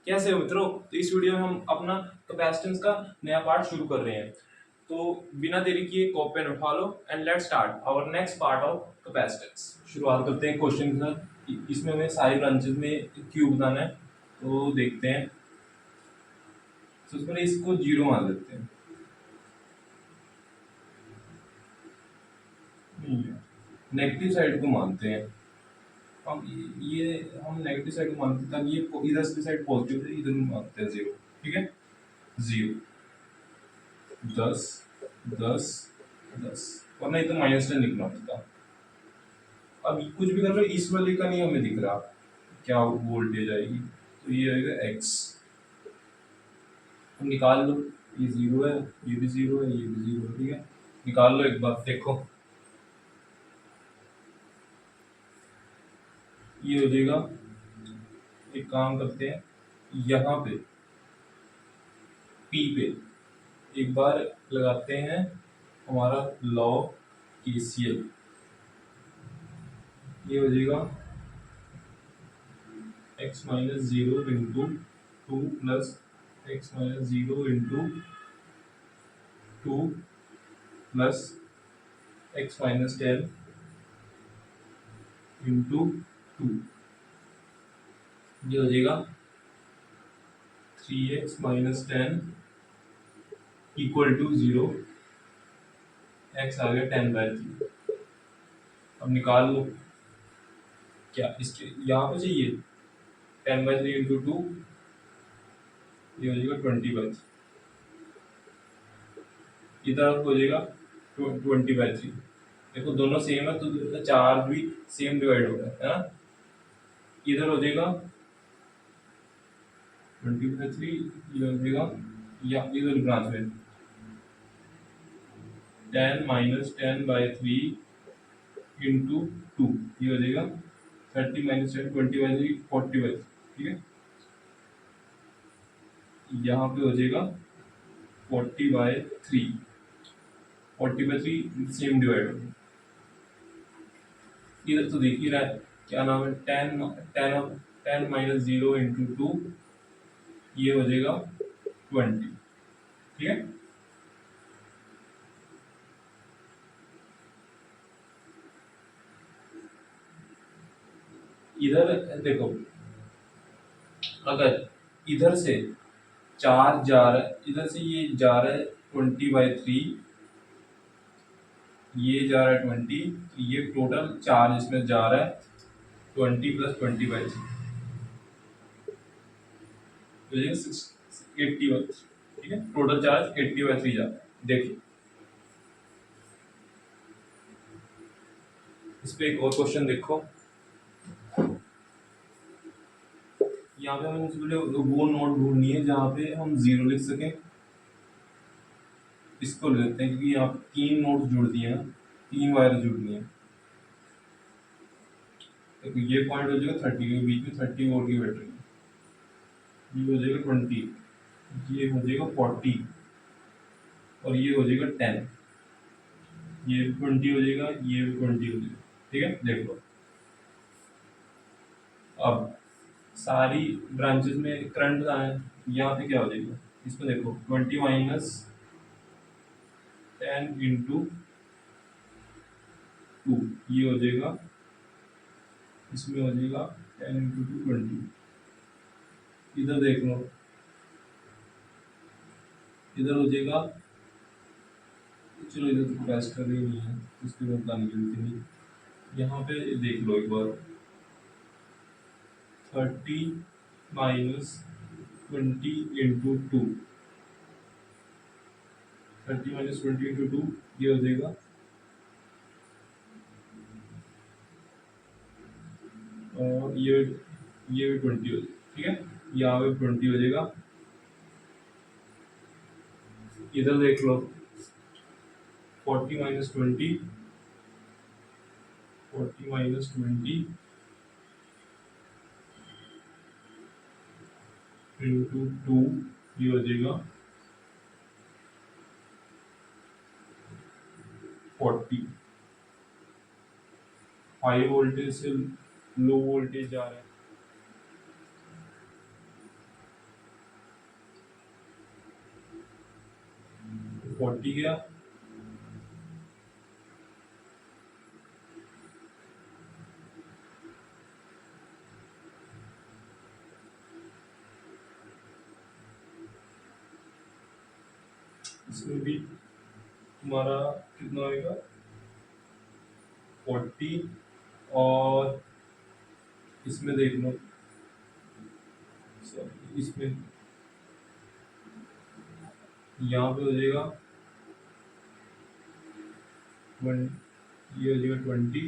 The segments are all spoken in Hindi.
कैसे हो मित्रों? तो इस वीडियो में हम अपना कैपेसिटेंस का नया पार्ट शुरू कर रहे हैं। तो बिना देरी किए कॉपी पेन उठा लो and let's start our next part of capacitance. शुरुआत करते हैं क्वेश्चन के साथ। इसमें हमें सारी ब्रांचेस में क्यूब बनाना है, तो देखते हैं। तो उसमें इसको 0 मान लेते हैं। नेगेटिव साइड को मानते हैं हम। ये हम नेगेटिव साइड को मानते हैं ताकि ये इधर से साइड पॉजिटिव है, इधर मानते हैं 0। ठीक है, 0 10 10 10, वरना ये तो -10 लिखना होता। अब कुछ भी कर रहे हो, इस वाले का नहीं हमें दिख रहा क्या वोल्टेज आएगी, तो ये आएगा x। तो निकाल लो, ये 0 है, ये भी 0 है, ये भी 0 है। ठीक है, निकाल लो एक बार, देखो ये हो जाएगा। एक काम करते हैं, यहाँ पे P पे एक बार लगाते हैं हमारा लॉ KCL। ये हो जाएगा x - 0 into 2 plus x - 0 into 2 plus x - 10 into 2। ये हो जाएगा 3x - 10 इक्वल टू 0। x आ गया 10/3। अब निकाल लो, क्या इसके यहाँ पे चाहिए 10/3 इंटू 2, ये हो जाएगा 20/3। इधर हो जाएगा 20/3। देखो दोनों सेम है तो चार्ज भी सेम डिवाइड हो रहा है ना। इधर हो जाएगा 20/3, ये हो जाएगा या इधर ब्रांच में 10 - 10/3 इंटू 2, ये हो जाएगा 30 - 10 20/3 40/3। ठीक है, यहाँ पे हो जाएगा 40/3। 40/3 सेम डिवाइड हो। इधर तो देख ही रहा है, क्या नाम है, 10 - 0 इंटू 2, ये हो जाएगा 20। ठीक है, इधर देखो, अगर इधर से चार्ज जा रहा है, इधर से ये जा रहा है 20/3, ये जा रहा है 20, तो ये टोटल चार्ज इसमें जा रहा है 20 + 20/3, तो ये 80/3। ठीक है, टोटल चार्ज 80/3 जा रहा है। देखिए इस पे एक और क्वेश्चन देखो। यहाँ पे हमें सबसे पहले वो नोड ढूंढनी है जहाँ पे हम 0 लिख सकें। इसको ले लेते हैं क्योंकि यहाँ पे 3 नोड्स जुड़ दिए हैं, 3 वायर जुड़नी है। देखो ये पॉइंट हो जाएगा 30 के बीच में, 30 वोल्ट की बैटरी, ये हो जाएगा 20, ये हो जाएगा 40 और ये हो जाएगा 10। ये भी 20 हो जाएगा, ये भी 20 हो जाएगा। ठीक है, देख लो। अब सारी ब्रांचेस में करंट आए, यहाँ पे क्या हो जाएगा, इसमें देखो 20 - 10 इंटू 2, ये हो जाएगा, इसमें हो जाएगा 10 इंटू 2 20। इधर देख लो, इधर हो जाएगा, चलो इधर तो कैपेसिटर ही नहीं है, इसके बाद लाने की जरूरत नहीं। यहाँ पे देख लो एक बार, 30 - 20 इंटू 2, 30 - 20 इंटू 2, ये हो जाएगा और ये भी 20 हो जाएगा। ठीक है, यहाँ पे 20 हो जाएगा। इधर देख लो 40 - 20, 40 - 20 इंटू 2, ये हो जाएगा 40। हाई वोल्टेज से लो वोल्टेज जा रहा है, 40 गया, इसमें भी तुम्हारा कितना होएगा 40, और इसमें देख लो, इसमें यहाँ पे हो जाएगा ये हो जाएगा 20,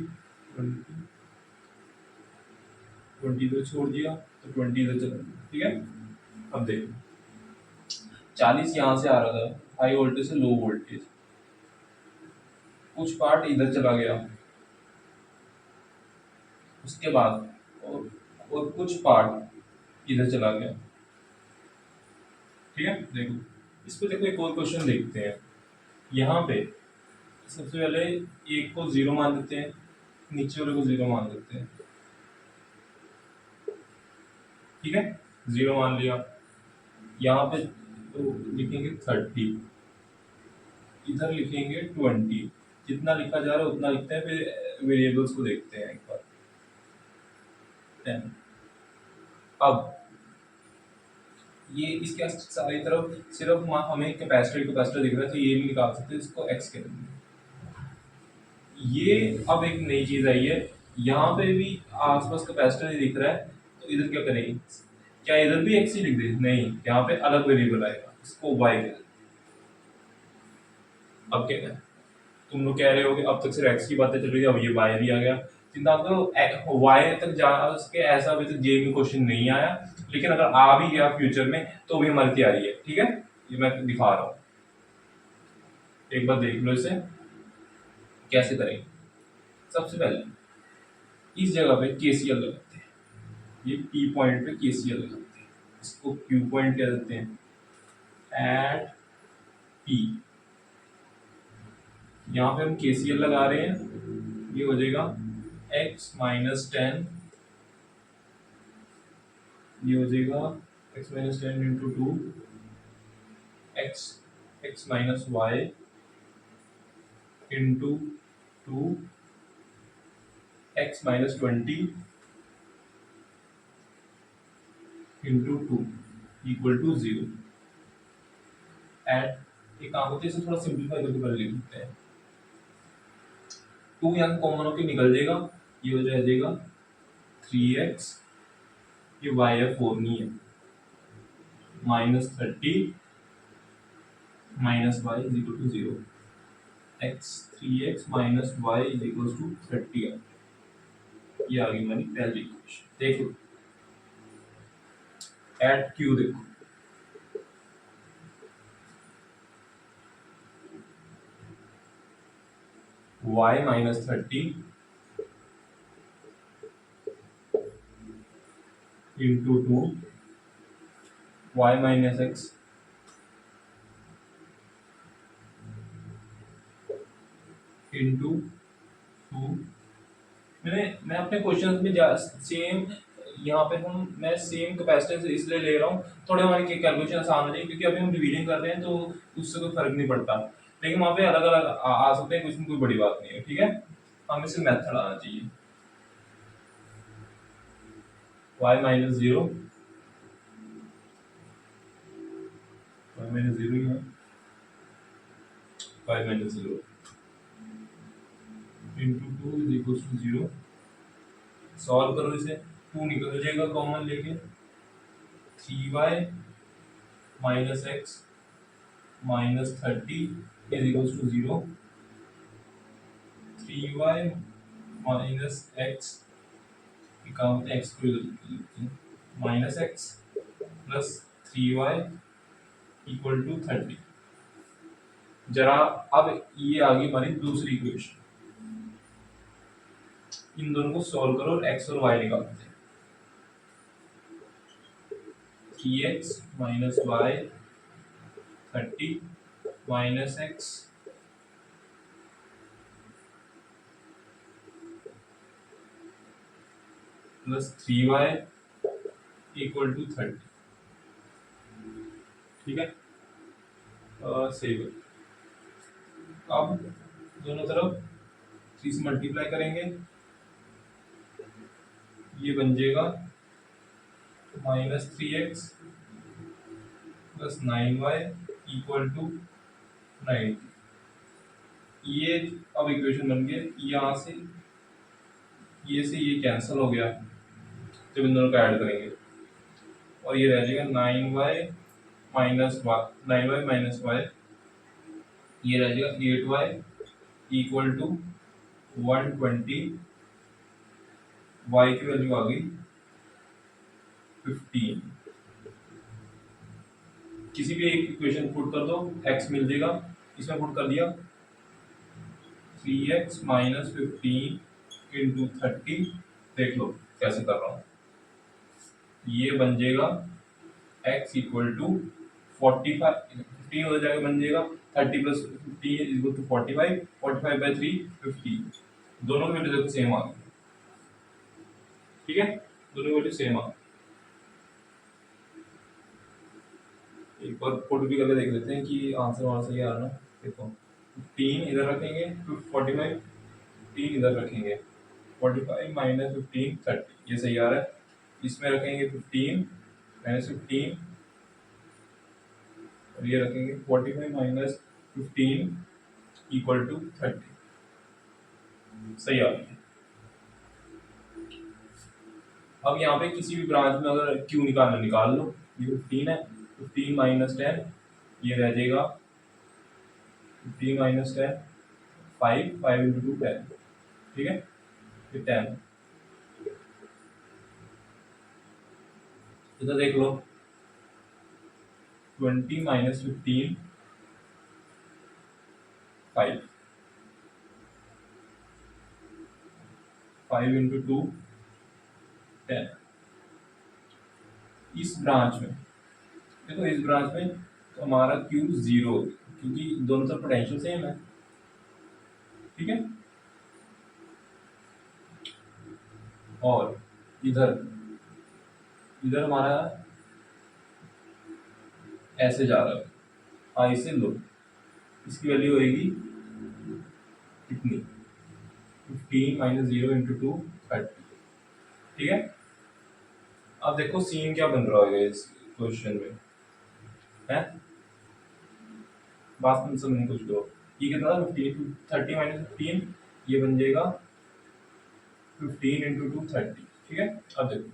20 तो छोड़ दिया तो 20 इधर चला गया, ठीक है। अब देखो 40 यहाँ से आ रहा था हाई वोल्टेज से लो वोल्टेज, कुछ पार्ट इधर चला गया, उसके बाद और कुछ पार्ट इधर चला गया, ठीक है। देखो इस पे देखो एक और क्वेश्चन देखते हैं। यहाँ पे सबसे पहले एक को 0 मान देते हैं, नीचे वाले को 0 मान देते हैं, ठीक है। 0 मान लिया, यहाँ पे तो लिखेंगे 30, इधर लिखेंगे 20, जितना लिखा जा रहा है उतना लिखते हैं, फिर वेरिएबल्स को देखते हैं एक बार। 10। अब ये इसके सारी तरफ सिर्फ हमें कैपेसिटर दिख रहा है, तो ये नहीं निकाल सकते, इसको एक्स कह देंगे। ये अब एक नई चीज आई है, यहाँ पे भी आसपास कैपेसिटर ही दिख रहा है, तो इधर क्या करेंगे, क्या इधर भी एक्स ही लिख दे, नहीं, यहाँ पे अलग वेरिएबल आएगा, इसको वाई कह देते। अब क्या है, तुम लोग कह रहे हो कि अब तक सिर्फ एक्स की बातें चल रही है, अब ये वाई भी आ गया, चिंता करो वाई तक जा सके ऐसा अभी तक जे में क्वेश्चन नहीं आया, लेकिन अगर आ भी गया फ्यूचर में तो भी हमारी तैयारी है, ठीक है। ये मैं दिखा रहा हूँ, एक बार देख लो इसे कैसे करेंगे। सबसे पहले इस जगह पे केसीएल लगाते हैं, ये पी पॉइंट पे केसीएल लगाते हैं, इसको क्यू पॉइंट कह देते हैं, एट पी। यहाँ पे हम केसीएल लगा रहे हैं, ये हो जाएगा x माइनस 10, ये हो जाएगा x minus 10 into 2, x minus y into 2, x minus 20 into 2 equal to 0। एट एक काम होती है, इसे थोड़ा सिंप्लीफाई करके कर लेते हैं, 2 यहाँ कॉमन होकर निकल जाएगा, ये हो जाएगा 3x, ये y है 4 नहीं है, minus 30 minus Y is equal to 0, x 3x minus Y is equal to 30 है। ये आ गई हमारी पहली इक्वेशन। देखो एट क्यू, देखो y minus 30 into 2, y minus x into 2। मैं अपने क्वेश्चन में सेम यहाँ पे मैं सेम कैपेसिटेंस इसलिए ले रहा हूँ, थोड़े हमारी कैलकुलेशन आसान हो जाएगी, क्योंकि अभी हम रिवीजन कर रहे हैं तो उससे कोई फर्क नहीं पड़ता, लेकिन वहाँ पे अलग अलग आ सकते हैं, कुछ में कोई बड़ी बात नहीं है, ठीक है। हमें सिर्फ मेथड आना चाहिए। y माइनस 0, y माइनस 0 ही है, y minus 0 into 2 is equal to 0। Solve करो इसे, 2 निकल जाएगा कॉमन लेके, 3y minus x minus 30 is equal to 0, 3y minus x x minus x plus 3y equal to 30। जरा अब ये आ गई हमारी दूसरी इक्वेशन, इन दोनों को सॉल्व करो और x और y निकालते हैं। 3x minus y 30 minus x plus 3y equal to 30, ठीक है। सेव अब दोनों तरफ 3 से मल्टीप्लाई करेंगे, ये बन जाएगा -3x plus 9y equal to 90। ये अब इक्वेशन बन गया, यहाँ से ये कैंसिल हो गया जब इन दोनों को ऐड करेंगे, और ये रह जाएगा 9y माइनस वाई, ये रह जाएगा 8y इक्वल टू 120। y की वैल्यू आ गई 15। किसी भी एक इक्वेशन पुट कर दो, x मिल जाएगा, इसमें पुट कर दिया 3x माइनस 15 इंटू 30। देख लो कैसे कर रहा हूँ, ये बन जाएगा x इक्वल टू 45, 15 हो जाएगा, बन जाएगा 30 प्लस 15 इक्वल टू 45, 45/3 50। दोनों की वैल्यू देखो सेम आ गई, ठीक है, दोनों की वैल्यू सेम आ गई। एक बार पुट भी करके देख लेते हैं कि आंसर वहां सही आ रहा ना। देखो 15 इधर रखेंगे, 45 15 इधर रखेंगे, 45 माइनस 15 30, ये सही आ रहा है। इसमें रखेंगे 15 माइनस 15, और ये रखेंगे 45 माइनस 15 इक्वल टू 30, सही आ गया। अब यहाँ पे किसी भी ब्रांच में अगर क्यू निकालना निकाल लो, ये 15 है, 15 माइनस 10, ये रह जाएगा 15 माइनस 10 5, 5 इंटू 2 10, ठीक है, फिर 10 इधर देख लो 20 माइनस 15 5, 5 इंटू 2 10। इस ब्रांच में देखो, इस ब्रांच में तो हमारा Q 0, क्योंकि दोनों तरफ पोटेंशियल सेम है, ठीक है। और इधर इधर हमारा ऐसे जा रहा है, हाई से लो, इसकी वैल्यू होगी कितनी, 15 माइनस 0 इंटू 2 30, ठीक है। अब देखो सीन क्या बन रहा है इस क्वेश्चन में, है बात में समझने कुछ दो। ये कितना था 15, 30 माइनस 15, ये बन जाएगा 15 इंटू 2 30, ठीक है। अब देखो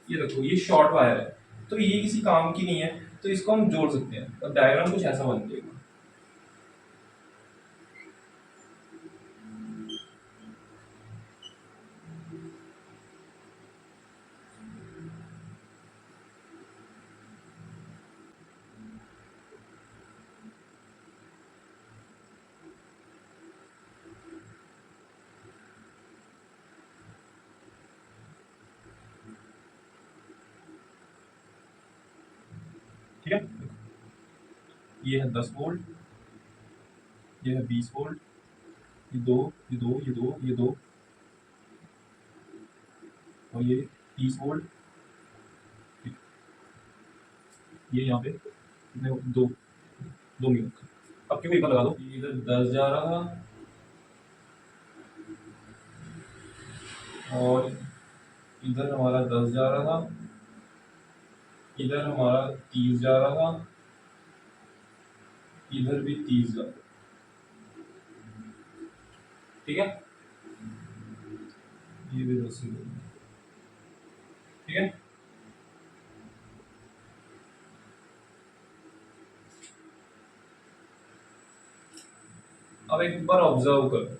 ये देखो, ये शॉर्ट वायर है, तो ये किसी काम की नहीं है, तो इसको हम जोड़ सकते हैं, और डायग्राम कुछ ऐसा बन जाएगा। ठीक है, ये है 10 वोल्ट, ये है 20 वोल्ट, ये दो, ये दो, ये दो, ये दो, और ये 30 वोल्ट, ये यहाँ पे दो, 2 मीटर। अब क्यों एक बार लगा दो, इधर 10 जा रहा था, और इधर हमारा 10 जा रहा था, इधर हमारा 30 जा रहा था, इधर भी 30 जा रहा था, ठीक है, ये भी 10, ठीक है। अब एक बार ऑब्जर्व करो,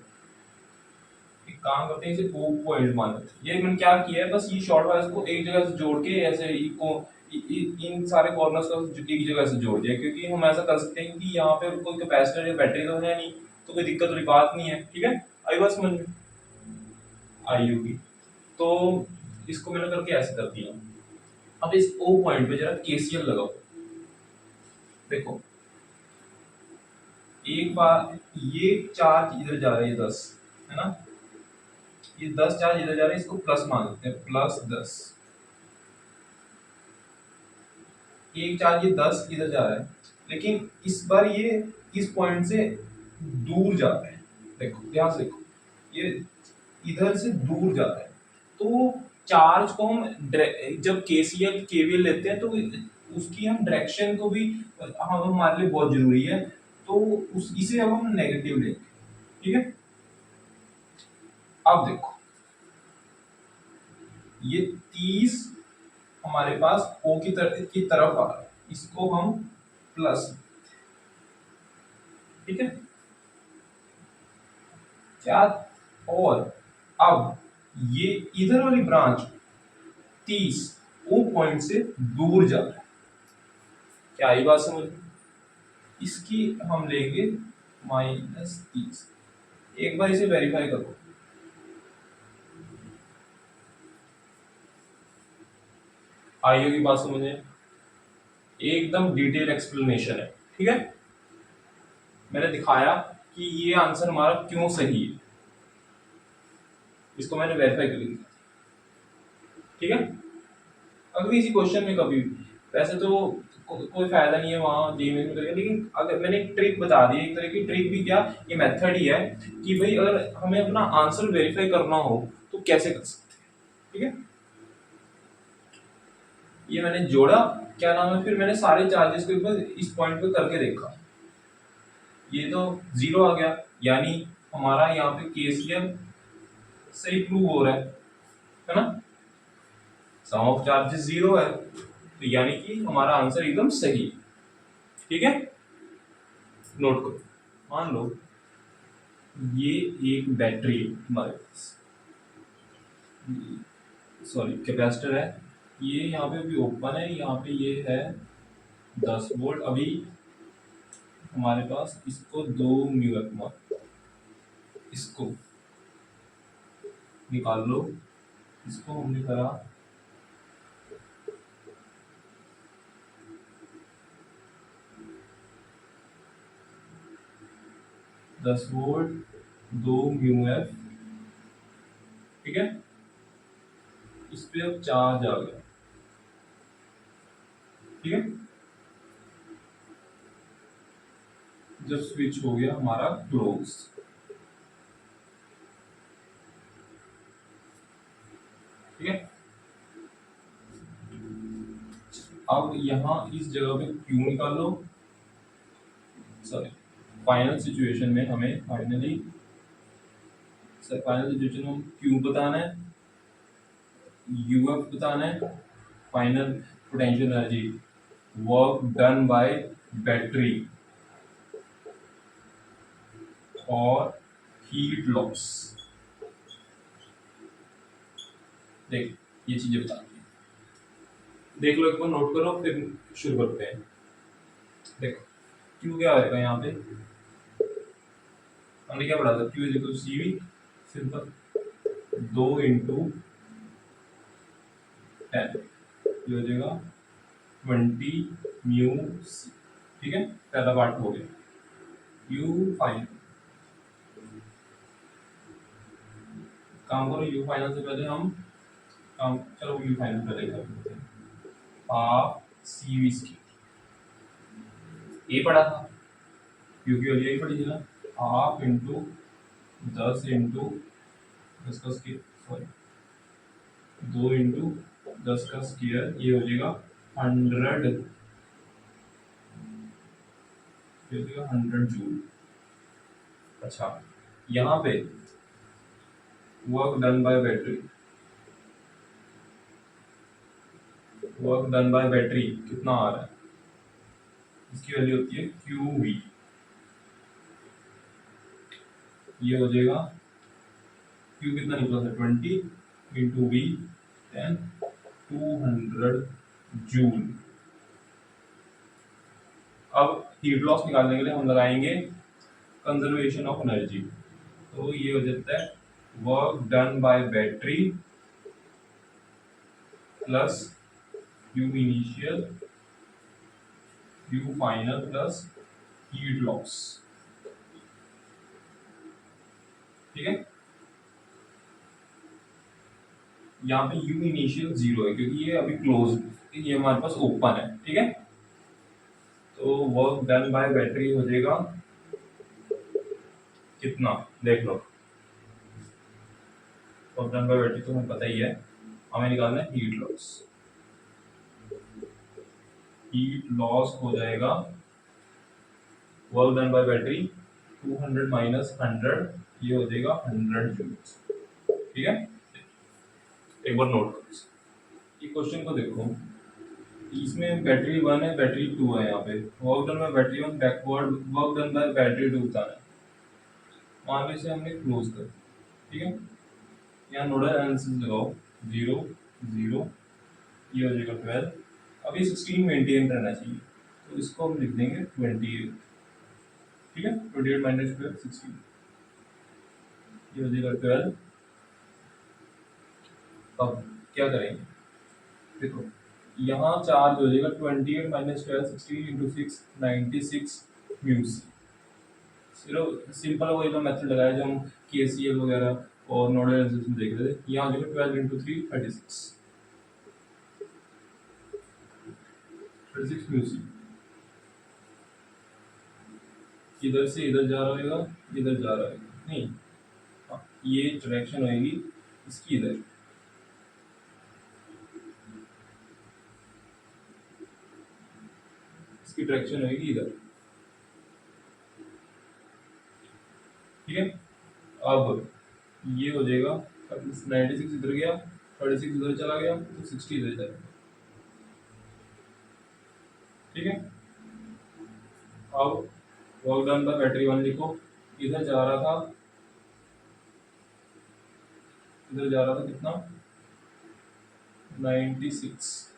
एक काम करते हैं, इसे ओ पॉइंट मान लेते हैं। ये मैंने क्या किया है, बस ये शॉर्ट वायर्स को एक जगह से जोड़ के ऐसे इन सारे कॉर्नर्स को एक जगह से जोड़ दिया, क्योंकि हम ऐसा कर सकते हैं कि यहाँ पे कोई कैपेसिटर या बैटरी तो है नहीं, तो कोई दिक्कत वाली बात नहीं है, ठीक है। आई बात समझ में आई होगी। तो इसको मैंने करके ऐसे कर दिया। अब इस ओ पॉइंट पे जरा केसीएल लगाओ, देखो एक बार ये चार्ज इधर जा रहा है, 10 है ना, ये 10 चार्ज इधर जा रहे हैं, इसको प्लस मान लेते हैं, +10। एक चार्ज ये 10 इधर जा रहा है, लेकिन इस बार ये इस पॉइंट से दूर जा रहा है। देखो ध्यान से देखो, ये इधर से दूर जा रहा है। तो चार्ज को हम जब केसीएल केवीएल लेते हैं तो उसकी हम डायरेक्शन को भी हम हमारे लिए बहुत जरूरी है। तो उस इसे अब हम नेगेटिव लेंगे, ठीक है। अब देखो ये 30 हमारे पास O की तरफ आ रहा है, इसको हम प्लस, ठीक है क्या। और अब ये इधर वाली ब्रांच 30 O पॉइंट से दूर जा रहा है, क्या ये बात समझ में? इसकी हम लेंगे -30। एक बार इसे वेरीफाई करो। आई होगी बात समझ में? एकदम डिटेल एक्सप्लेनेशन है, ठीक है। मैंने दिखाया कि ये आंसर हमारा क्यों सही है, इसको मैंने वेरीफाई कर लिया, ठीक है। अगर किसी क्वेश्चन में कभी वैसे तो कोई फायदा नहीं है वहाँ जेईई में करके, लेकिन अगर मैंने एक ट्रिक बता दी, एक तरह की ट्रिक भी क्या, ये मेथड ही है कि भाई अगर हमें अपना आंसर वेरीफाई करना हो तो कैसे कर सकते हैं, ठीक है। ये मैंने जोड़ा, क्या नाम है, फिर मैंने सारे चार्जेस को एक बार इस पॉइंट पे करके देखा, ये तो 0 आ गया, यानी हमारा यहाँ पे केसीएल सही प्रूव हो रहा है ना। सम ऑफ चार्जेस 0 है, तो यानी कि हमारा आंसर एकदम सही, ठीक है। नोट करो, मान लो ये एक बैटरी है हमारे पास, सॉरी कैपेसिटर है, ये यहाँ पे भी ओपन है, यहाँ पे ये है 10 वोल्ट। अभी हमारे पास इसको 2 म्यू एफ, इसको निकाल लो, इसको हमने करा 10 वोल्ट 2 म्यू एफ, ठीक है। इस पे अब चार्ज आ गया, ठीक है। जब स्विच हो गया हमारा क्लोज, ठीक है। अब यहाँ इस जगह पे क्यू निकालो, सॉरी फाइनल सिचुएशन में हमें फाइनल सिचुएशन में क्यू बताना है, यूएफ बताना है, final potential energy, work done by battery और हीट लॉस। देख ये चीजें बता दी, देख लो एक बार, नोट करो, फिर शुरू करते हैं। देखो क्यू क्या आएगा यहाँ पे, हमने क्या पढ़ा था, Q is equal to C V, simple 2 × 10, ये हो जाएगा 20 म्यू सी, ठीक है। पहला पार्ट हो गया। यू फाइनल, काम करो, यू फाइनल से पहले हम काम, चलो यू फाइनल पहले कर लेते हैं। हाफ सी वी स्क्वायर, ये पढ़ा था, क्योंकि और यही पढ़ी थी ना, हाफ इंटू 10 इंटू 10 का स्क्वायर, सॉरी 2 इंटू 10 का स्क्वायर, ये हो जाएगा 100, ये हो जाएगा 100 जूल। अच्छा यहाँ पे work done by battery, work done by battery कितना आ रहा है, इसकी वैल्यू होती है क्यू वी, ये हो जाएगा क्यू कितना निकला था 20 इंटू वी 10, 200 जूल। अब हीट लॉस निकालने के लिए हम लगाएंगे कंजर्वेशन ऑफ एनर्जी, तो ये हो जाता है work done by battery plus Q initial Q final plus heat loss, ठीक है। यहाँ पे u इनिशियल 0 है क्योंकि ये अभी क्लोज, ये हमारे पास ओपन है, ठीक है। तो वर्क डन बाय बैटरी हो जाएगा कितना, देख लो। वर्क डन बाय बैटरी तो हमें पता ही है, हमें निकालना है हीट लॉस। हीट लॉस हो जाएगा work done by battery 200 minus 100, ये हो जाएगा 100 जूल्स, ठीक है। एक बार नोट करो ये क्वेश्चन को देखो, इसमें बैटरी 1 है, बैटरी 2 है, यहाँ पे work done by battery 1 backward work done by battery 2 बताना है। मान लो इसे हमने क्लोज कर, ठीक है। यहाँ नोडल एनालिसिस लगाओ, 0 0, ये हो जाएगा 12, अभी 16 मेंटेन रहना चाहिए, तो इसको हम लिख देंगे 28, ठीक है। 28 माइनस 12 16, ये हो जाएगा 12। अब क्या करेंगे, देखो यहाँ चार्ज हो जाएगा 28 माइनस 12 16 इंटू 6 96 म्यूस। सिर्फ सिंपल वही तो मेथड लगाया जो हम KCL वगैरह और नोडल एनालिसिस में देख रहे थे। यहाँ हो जाएगा 12 इंटू 3 36 म्यूसी, इधर से इधर जा रहा होगा, इधर जा रहा है नहीं, हाँ, ये डायरेक्शन होगी इसकी इधर, इसकी डायरेक्शन होगी इधर, ठीक है। अब ये हो जाएगा 96 इधर गया, 36 इधर चला गया, तो 60 इधर चला गया, ठीक है। अब वर्क डन बाय बैटरी 1 लिखो, इधर जा रहा था, इधर जा रहा था कितना 96,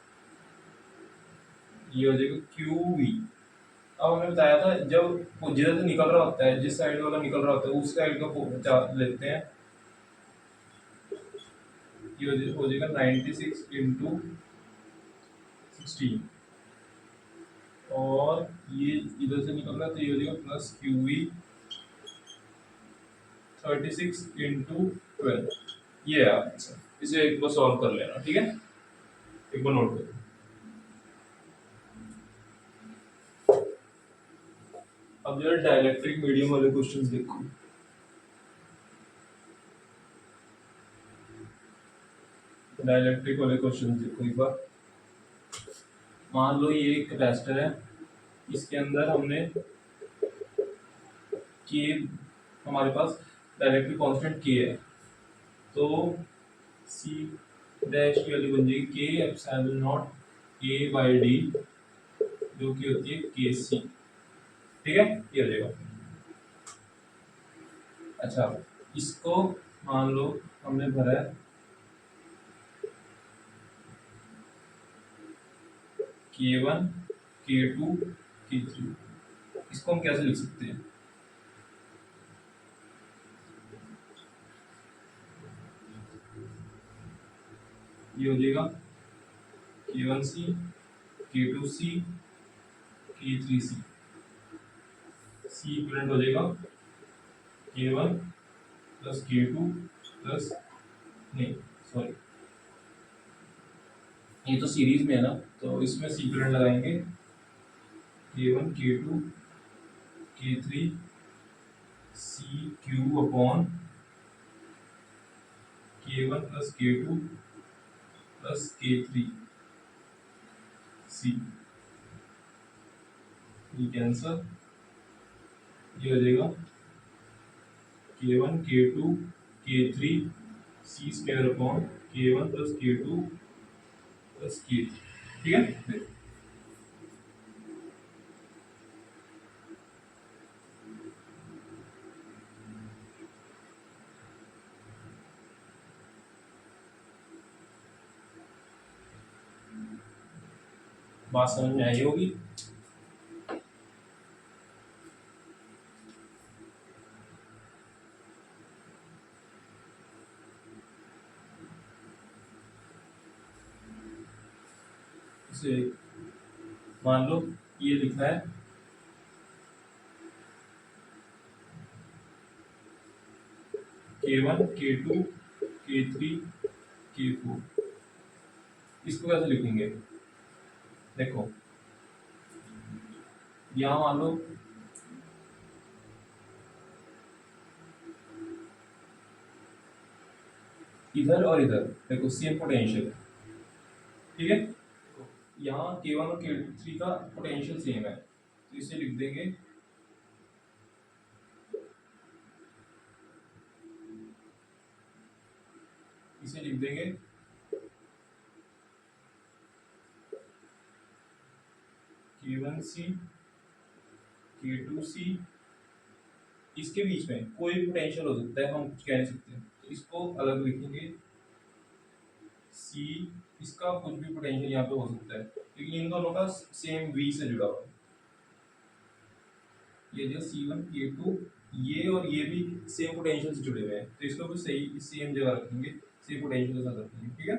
ये हो जाएगा QV। अब हमने बताया था जब जिधर से निकल रहा होता है, जिस साइड वाला निकल रहा होता है उस साइड का लेते हैं, ये हो जाएगा 96 इंटू 16, और ये इधर से निकल रहा है तो ये हो जाएगा प्लस QV 36 इंटू 12, ये है आंसर। इसे एक बार सॉल्व कर लेना, ठीक है, एक बार नोट करो। अब जो है डाइलेक्ट्रिक मीडियम वाले क्वेश्चंस देखो, डाइलेक्ट्रिक वाले क्वेश्चंस देखो एक बार। मान लो ये एक कैपेसिटर है, इसके अंदर हमने के, हमारे पास डाइलेक्ट्रिक कांस्टेंट के है, तो सी डैश की वैल्यू बन जाएगी के epsilon not a by D, जो कि होती है के सी, ठीक है, ये हो जाएगा। अच्छा, इसको मान लो हमने भरा है K1 K2 K3, इसको हम कैसे लिख सकते हैं, ये हो जाएगा K1C K2C K3C, C equivalent हो जाएगा K1 प्लस K2 प्लस, नहीं सॉरी, ये तो सीरीज में है ना, तो इसमें C इक्वलेंट लगाएंगे K1 K2 K3 C Q upon K1 plus K2 plus K3 C, ये कैंसर, ये हो जाएगा K1 K2 K3 C square upon K1 plus K2 plus K3, ठीक है। बात समझ में आई होगी। इसे मान लो ये लिखा है K1 K2 K3 K4। इसको कैसे लिखेंगे? देखो यहाँ मान लो इधर और इधर देखो सेम पोटेंशियल, ठीक है। यहाँ K1 और K3 का पोटेंशियल सेम है, तो इसे लिख देंगे K1C K2C। इसके बीच में कोई भी पोटेंशियल हो सकता है, हम कुछ कह नहीं सकते, तो इसको अलग लिखेंगे C। इसका कुछ भी पोटेंशियल यहाँ पे हो सकता है, क्योंकि इन दोनों का सेम V से जुड़ा हुआ है। ये जो C1 K2 ये और ये भी सेम पोटेंशियल से जुड़े हुए हैं, तो इसको भी सही सेम जगह रखेंगे, सेम पोटेंशियल के साथ रखेंगे, ठीक है।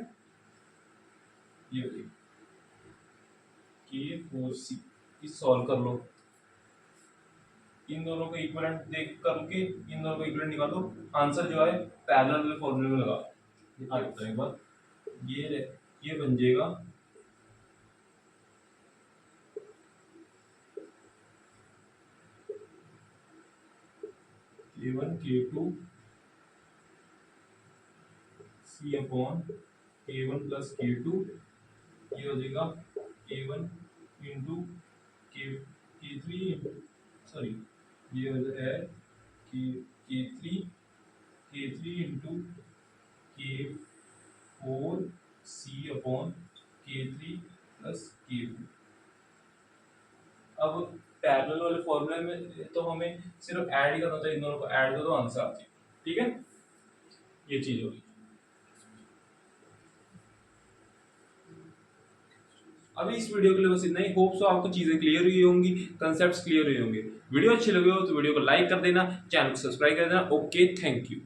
ये हो जाएगी K4C। इस सॉल्व कर लो, इन दोनों को इक्विवेलेंट देख करके इन दोनों को इक्विवेलेंट निकालो, आंसर जो है पैरेलल वाले फॉर्मूले में लगा। आ जाता है एक बार, ये बन जाएगा K1 K2 C upon K1 plus K2, ये हो जाएगा K1 इंटू K3, सॉरी ये है K3 into K4 C upon K3 plus K2। अब पैरेलल वाले फॉर्मूले में तो हमें सिर्फ ऐड ही करना होता है, इन दोनों को ऐड करो आंसर आती है, ठीक है। ये चीज होगी। अभी इस वीडियो के लिए बस इतना ही। होप सो आपको चीजें क्लियर हुई होंगी, कंसेप्ट्स क्लियर हुए होंगे। वीडियो अच्छे लगे हो तो वीडियो को लाइक कर देना, चैनल को सब्सक्राइब कर देना। Okay, thank you.